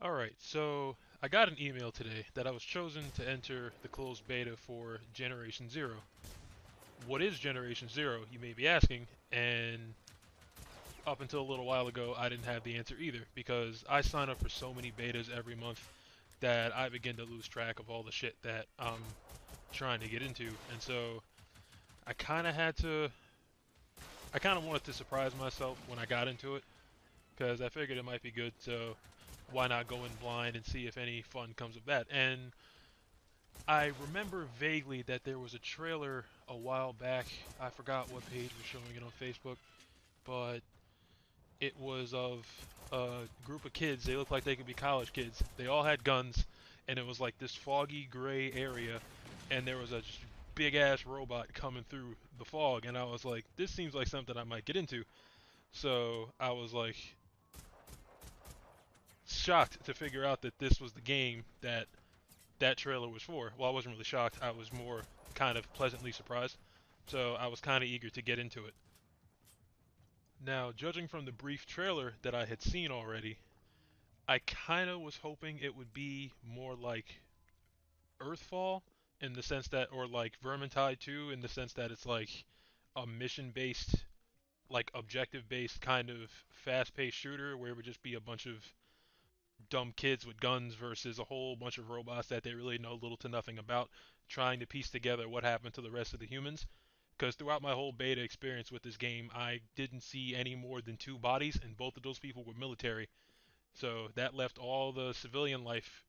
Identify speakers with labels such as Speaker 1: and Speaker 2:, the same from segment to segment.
Speaker 1: Alright, so I got an email today that I was chosen to enter the closed beta for Generation Zero. What is Generation Zero, you may be asking, and up until a little while ago I didn't have the answer either, because I sign up for so many betas every month that I begin to lose track of all the shit that I'm trying to get into, and so I kind of had to, I kind of wanted to surprise myself when I got into it, because I figured it might be good, so why not go in blind and see if any fun comes of that. And I remember vaguely that there was a trailer a while back. I forgot what page was showing it on Facebook, but it was of a group of kids. They looked like they could be college kids. They all had guns, and it was like this foggy gray area, and there was a big ass robot coming through the fog, and I was like, this seems like something I might get into. So I was like shocked to figure out that this was the game that trailer was for. Well, I wasn't really shocked. I was more kind of pleasantly surprised. So I was kind of eager to get into it. Now, judging from the brief trailer that I had seen already, I kind of was hoping it would be more like Earthfall in the sense that, or like Vermintide 2 in the sense that it's like a mission based, like objective based kind of fast paced shooter where it would just be a bunch of dumb kids with guns versus a whole bunch of robots that they really know little to nothing about, trying to piece together what happened to the rest of the humans. Because throughout my whole beta experience with this game, I didn't see any more than two bodies, and both of those people were military. So that left all the civilian life,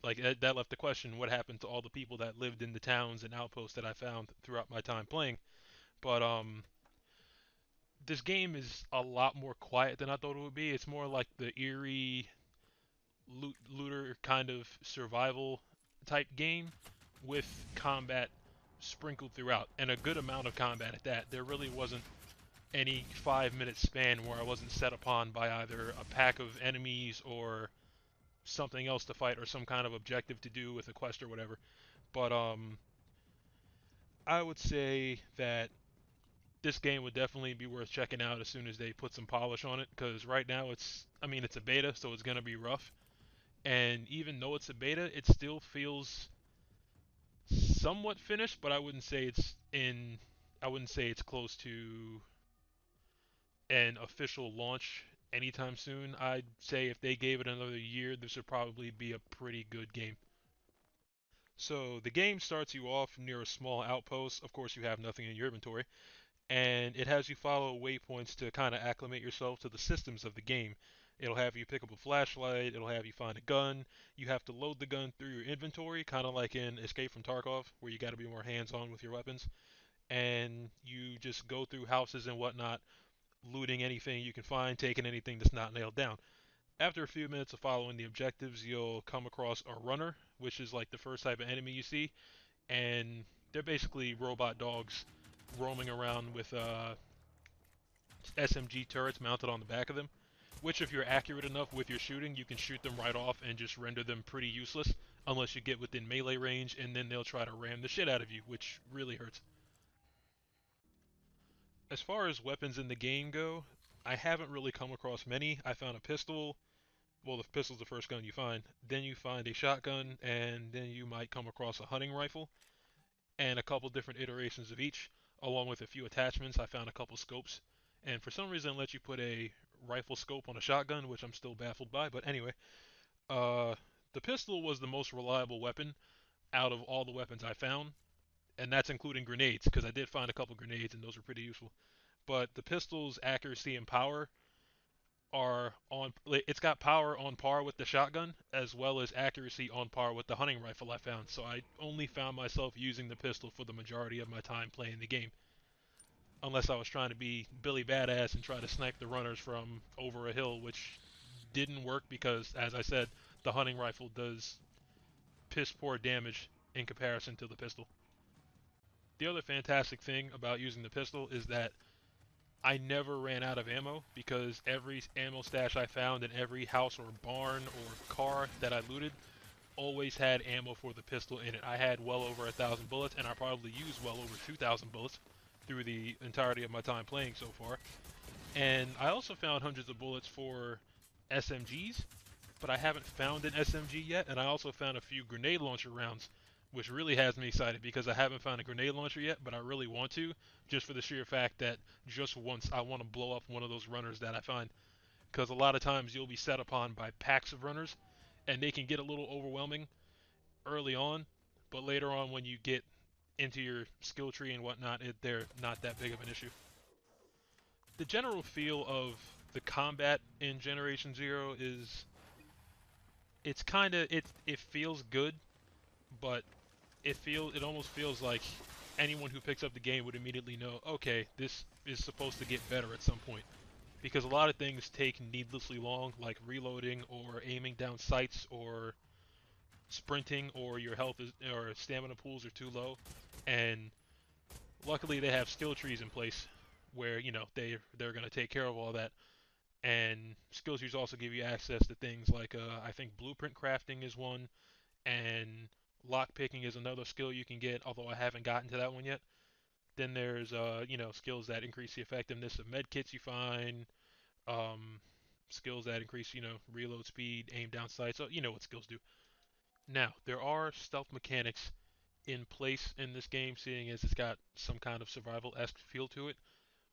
Speaker 1: like that left the question: what happened to all the people that lived in the towns and outposts that I found throughout my time playing? But this game is a lot more quiet than I thought it would be. It's more like the eerie looter kind of survival type game with combat sprinkled throughout, and a good amount of combat at that. There really wasn't any 5 minute span where I wasn't set upon by either a pack of enemies or something else to fight or some kind of objective to do with a quest or whatever. But I would say that this game would definitely be worth checking out as soon as they put some polish on it, because right now I mean, it's a beta, so it's gonna be rough. And even though it's a beta, it still feels somewhat finished, but I wouldn't say it's close to an official launch anytime soon. I'd say if they gave it another year, this would probably be a pretty good game. So the game starts you off near a small outpost. Of course, you have nothing in your inventory, and it has you follow waypoints to kind of acclimate yourself to the systems of the game. It'll have you pick up a flashlight, it'll have you find a gun. You have to load the gun through your inventory, kind of like in Escape from Tarkov, where you got to be more hands-on with your weapons. And you just go through houses and whatnot, looting anything you can find, taking anything that's not nailed down. After a few minutes of following the objectives, you'll come across a runner, which is like the first type of enemy you see, and they're basically robot dogs roaming around with SMG turrets mounted on the back of them, which if you're accurate enough with your shooting, you can shoot them right off and just render them pretty useless unless you get within melee range, and then they'll try to ram the shit out of you, which really hurts. As far as weapons in the game go, I haven't really come across many. I found a pistol. Well, the pistol's the first gun you find. Then you find a shotgun, and then you might come across a hunting rifle, and a couple different iterations of each, along with a few attachments. I found a couple scopes, and for some reason, it lets you put a rifle scope on a shotgun, which I'm still baffled by. But anyway, uh, the pistol was the most reliable weapon out of all the weapons I found, and that's including grenades, because I did find a couple grenades, and those were pretty useful. But the pistol's accuracy and power are on. It's got power on par with the shotgun, as well as accuracy on par with the hunting rifle I found. So I only found myself using the pistol for the majority of my time playing the game, unless I was trying to be Billy Badass and try to snipe the runners from over a hill, which didn't work because, as I said, the hunting rifle does piss poor damage in comparison to the pistol. The other fantastic thing about using the pistol is that I never ran out of ammo because every ammo stash I found in every house or barn or car that I looted always had ammo for the pistol in it. I had well over 1,000 bullets, and I probably used well over 2,000 bullets through the entirety of my time playing so far. And I also found hundreds of bullets for SMGs, but I haven't found an SMG yet, and I also found a few grenade launcher rounds, which really has me excited because I haven't found a grenade launcher yet, but I really want to, just for the sheer fact that just once I want to blow up one of those runners that I find. Because a lot of times you'll be set upon by packs of runners, and they can get a little overwhelming early on, but later on when you get into your skill tree and whatnot, they're not that big of an issue. The general feel of the combat in Generation Zero is it's kind of it feels good, but it almost feels like anyone who picks up the game would immediately know, okay, this is supposed to get better at some point. Because a lot of things take needlessly long, like reloading or aiming down sights or sprinting, or your health is or stamina pools are too low. And luckily they have skill trees in place where, you know, they're going to take care of all that. And skill trees also give you access to things like I think blueprint crafting is one, and lock picking is another skill you can get, although I haven't gotten to that one yet. Then there's you know, skills that increase the effectiveness of med kits you find, um, skills that increase, you know, reload speed, aim down sight. So you know what skills do. Now there are stealth mechanics in place in this game, seeing as it's got some kind of survival-esque feel to it,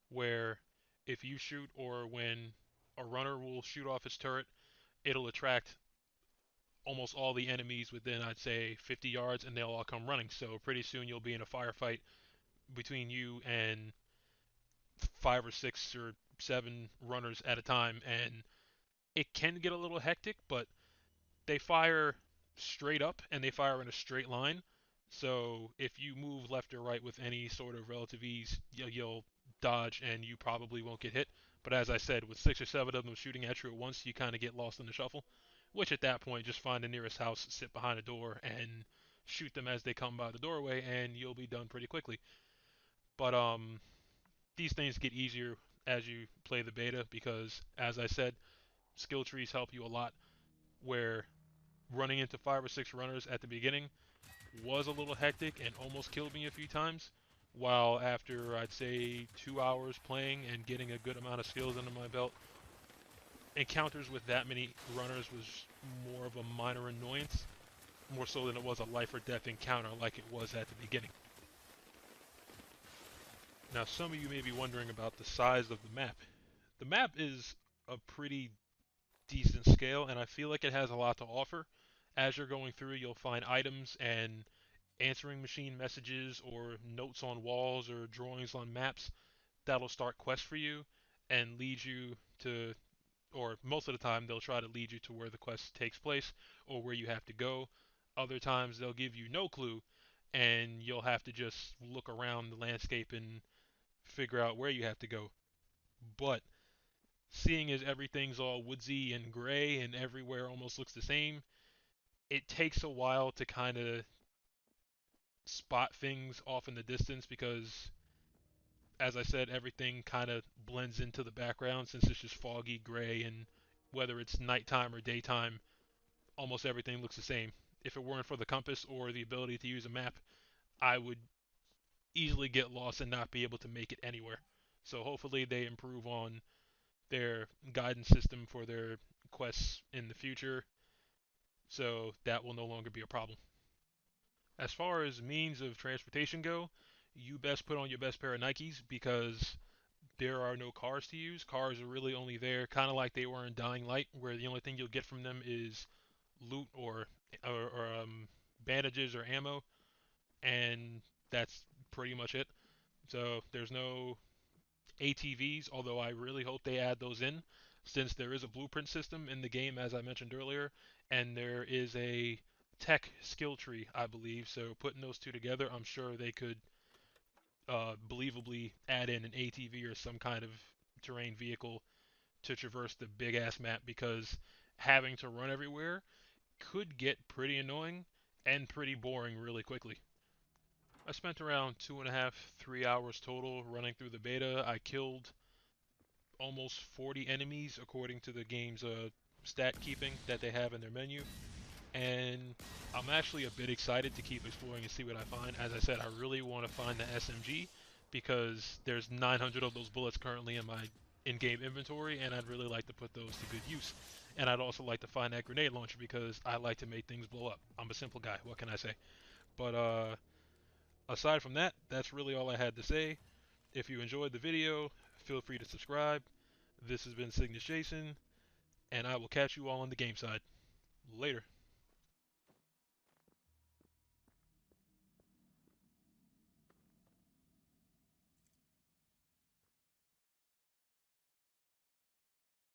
Speaker 1: where if you shoot or when a runner will shoot off his turret, it'll attract almost all the enemies within, I'd say, 50 yards, and they'll all come running. So pretty soon you'll be in a firefight between you and 5 or 6 or 7 runners at a time, and it can get a little hectic, but they fire straight up and they fire in a straight line. So if you move left or right with any sort of relative ease, you'll dodge and you probably won't get hit. But as I said, with 6 or 7 of them shooting at you at once, you kind of get lost in the shuffle. Which at that point, just find the nearest house, sit behind a door, and shoot them as they come by the doorway, and you'll be done pretty quickly. But these things get easier as you play the beta because, as I said, skill trees help you a lot. Where running into 5 or 6 runners at the beginning was a little hectic and almost killed me a few times. While after I'd say 2 hours playing and getting a good amount of skills under my belt, encounters with that many runners was more of a minor annoyance, more so than it was a life or death encounter like it was at the beginning. Now, some of you may be wondering about the size of the map. The map is a pretty decent scale, and I feel like it has a lot to offer. As you're going through, you'll find items and answering machine messages or notes on walls or drawings on maps that'll start quests for you and lead you to, or most of the time, they'll try to lead you to where the quest takes place or where you have to go. Other times, they'll give you no clue and you'll have to just look around the landscape and figure out where you have to go. But seeing as everything's all woodsy and gray and everywhere almost looks the same, it takes a while to kind of spot things off in the distance because, as I said, everything kind of blends into the background since it's just foggy gray, and whether it's nighttime or daytime, almost everything looks the same. If it weren't for the compass or the ability to use a map, I would easily get lost and not be able to make it anywhere. So hopefully they improve on their guidance system for their quests in the future, so that will no longer be a problem. As far as means of transportation go, you best put on your best pair of Nikes because there are no cars to use. Cars are really only there, kind of like they were in Dying Light, where the only thing you'll get from them is loot or bandages or ammo, and that's pretty much it. So there's no ATVs, although I really hope they add those in, since there is a blueprint system in the game, as I mentioned earlier, and there is a tech skill tree, I believe. So putting those two together, I'm sure they could believably add in an ATV or some kind of terrain vehicle to traverse the big ass map because having to run everywhere could get pretty annoying and pretty boring really quickly. I spent around 2.5, 3 hours total running through the beta. I killed almost 40 enemies according to the game's stat keeping that they have in their menu. And I'm actually a bit excited to keep exploring and see what I find. As I said, I really want to find the SMG because there's 900 of those bullets currently in my in-game inventory, and I'd really like to put those to good use. And I'd also like to find that grenade launcher because I like to make things blow up. I'm a simple guy. What can I say? But aside from that, that's really all I had to say. If you enjoyed the video, feel free to subscribe. This has been Cygnus Jason, and I will catch you all on the game side. Later.